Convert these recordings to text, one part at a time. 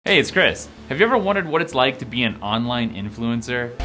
Hey, it's Chris. Have you ever wondered what it's like to be an online influencer?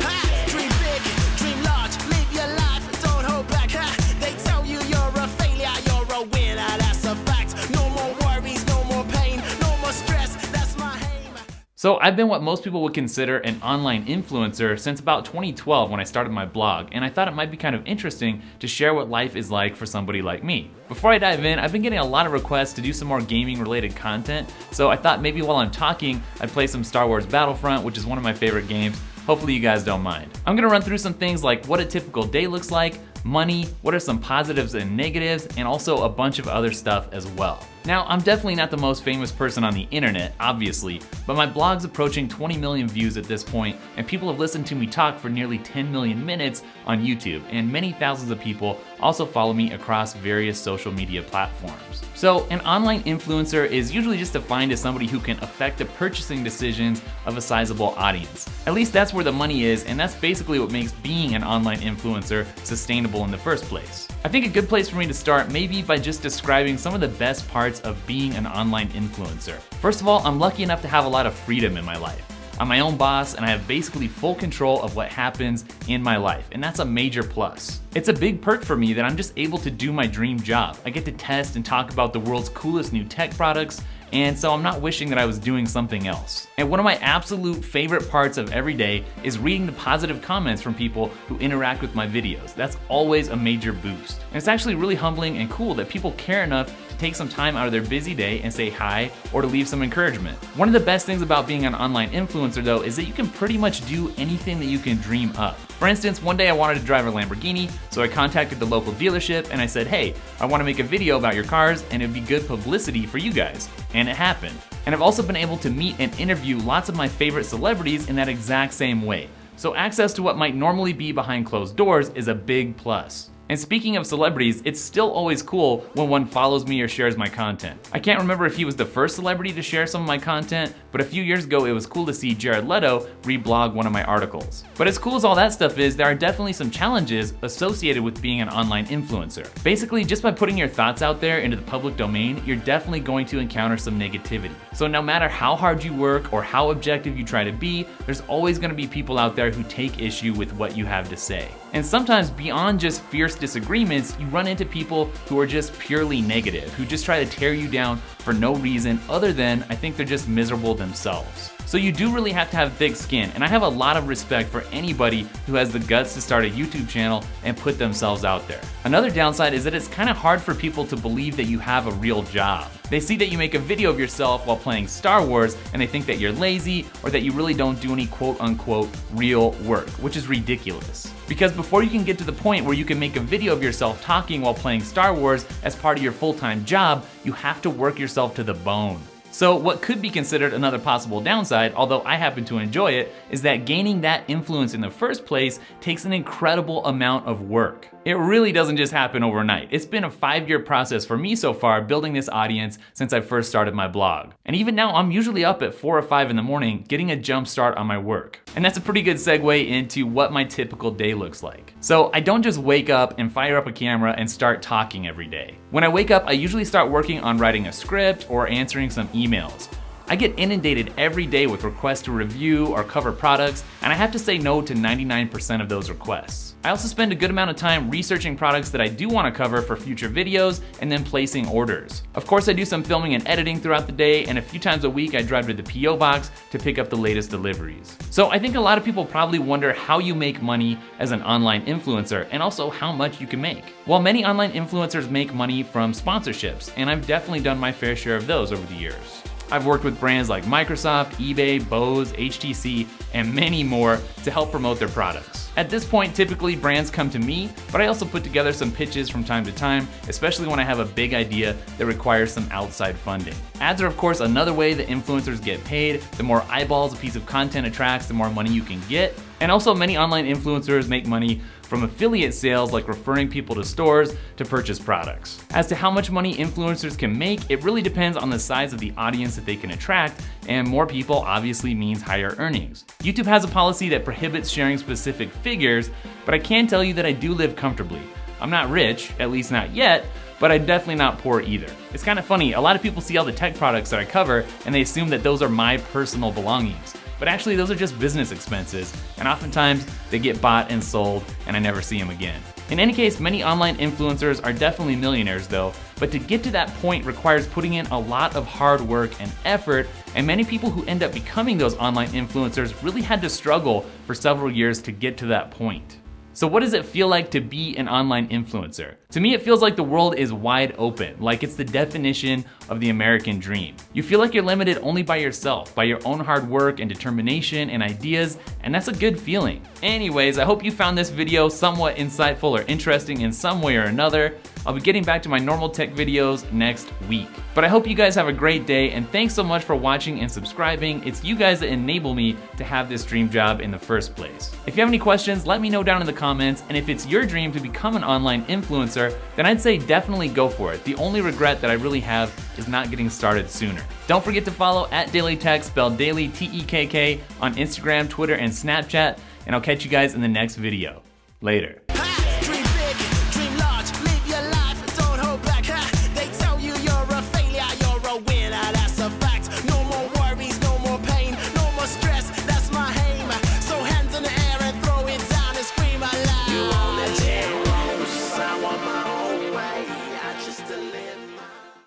Dream big, dream large, live your life, don't hold back. They tell you you're a failure, you're a winner, that's a fact. No more worries, no more pain, no more stress, that's my aim. So I've been what most people would consider an online influencer since about 2012 when I started my blog, and I thought it might be kind of interesting to share what life is like for somebody like me. Before I dive in, I've been getting a lot of requests to do some more gaming related content, so I thought maybe while I'm talking, I'd play some Star Wars Battlefront, which is one of my favorite games. Hopefully you guys don't mind. I'm gonna run through some things like what a typical day looks like, money, what are some positives and negatives, and also a bunch of other stuff as well. Now, I'm definitely not the most famous person on the internet, obviously, but my blog's approaching 20 million views at this point, and people have listened to me talk for nearly 10 million minutes on YouTube, and many thousands of people also follow me across various social media platforms. So, an online influencer is usually just defined as somebody who can affect the purchasing decisions of a sizable audience. At least that's where the money is, and that's basically what makes being an online influencer sustainable in the first place. I think a good place for me to start may be by just describing some of the best parts of being an online influencer. First of all, I'm lucky enough to have a lot of freedom in my life. I'm my own boss and I have basically full control of what happens in my life, and that's a major plus. It's a big perk for me that I'm just able to do my dream job. I get to test and talk about the world's coolest new tech products, and so I'm not wishing that I was doing something else. And one of my absolute favorite parts of every day is reading the positive comments from people who interact with my videos. That's always a major boost. And it's actually really humbling and cool that people care enough to take some time out of their busy day and say hi or to leave some encouragement. One of the best things about being an online influencer though is that you can pretty much do anything that you can dream up. For instance, one day I wanted to drive a Lamborghini, so I contacted the local dealership and I said, hey, I want to make a video about your cars and it'd be good publicity for you guys. And it happened. And I've also been able to meet and interview lots of my favorite celebrities in that exact same way. So access to what might normally be behind closed doors is a big plus. And speaking of celebrities, it's still always cool when one follows me or shares my content. I can't remember if he was the first celebrity to share some of my content, but a few years ago it was cool to see Jared Leto reblog one of my articles. But as cool as all that stuff is, there are definitely some challenges associated with being an online influencer. Basically, just by putting your thoughts out there into the public domain, you're definitely going to encounter some negativity. So no matter how hard you work or how objective you try to be, there's always gonna be people out there who take issue with what you have to say. And sometimes beyond just fierce disagreements, you run into people who are just purely negative, who just try to tear you down for no reason other than I think they're just miserable themselves. So you do really have to have thick skin, and I have a lot of respect for anybody who has the guts to start a YouTube channel and put themselves out there. Another downside is that it's kind of hard for people to believe that you have a real job. They see that you make a video of yourself while playing Star Wars and they think that you're lazy or that you really don't do any quote unquote real work, which is ridiculous. Because before you can get to the point where you can make a video of yourself talking while playing Star Wars as part of your full-time job, you have to work yourself to the bone. So what could be considered another possible downside, although I happen to enjoy it, is that gaining that influence in the first place takes an incredible amount of work. It really doesn't just happen overnight. It's been a 5-year process for me so far building this audience since I first started my blog. And even now, I'm usually up at 4 or 5 in the morning getting a jump start on my work. And that's a pretty good segue into what my typical day looks like. So I don't just wake up and fire up a camera and start talking every day. When I wake up, I usually start working on writing a script or answering some emails. I get inundated every day with requests to review or cover products, and I have to say no to 99% of those requests. I also spend a good amount of time researching products that I do want to cover for future videos and then placing orders. Of course, I do some filming and editing throughout the day, and a few times a week I drive to the PO box to pick up the latest deliveries. So I think a lot of people probably wonder how you make money as an online influencer and also how much you can make. Well, many online influencers make money from sponsorships, and I've definitely done my fair share of those over the years. I've worked with brands like Microsoft, eBay, Bose, HTC, and many more to help promote their products. At this point, typically brands come to me, but I also put together some pitches from time to time, especially when I have a big idea that requires some outside funding. Ads are of course another way that influencers get paid. The more eyeballs a piece of content attracts, the more money you can get. And also many online influencers make money from affiliate sales like referring people to stores to purchase products. As to how much money influencers can make, it really depends on the size of the audience that they can attract, and more people obviously means higher earnings. YouTube has a policy that prohibits sharing specific figures, but I can tell you that I do live comfortably. I'm not rich, at least not yet, but I'm definitely not poor either. It's kind of funny, a lot of people see all the tech products that I cover and they assume that those are my personal belongings. But actually those are just business expenses, and oftentimes they get bought and sold and I never see them again. In any case, many online influencers are definitely millionaires though, but to get to that point requires putting in a lot of hard work and effort, and many people who end up becoming those online influencers really had to struggle for several years to get to that point. So what does it feel like to be an online influencer? To me, it feels like the world is wide open, like it's the definition of the American dream. You feel like you're limited only by yourself, by your own hard work and determination and ideas, and that's a good feeling. Anyways, I hope you found this video somewhat insightful or interesting in some way or another. I'll be getting back to my normal tech videos next week. But I hope you guys have a great day, and thanks so much for watching and subscribing. It's you guys that enable me to have this dream job in the first place. If you have any questions, let me know down in the comments, and if it's your dream to become an online influencer, then I'd say definitely go for it. The only regret that I really have is not getting started sooner. Don't forget to follow @DailyTech, spelled daily T-E-K-K, on Instagram, Twitter, and Snapchat, and I'll catch you guys in the next video. Later.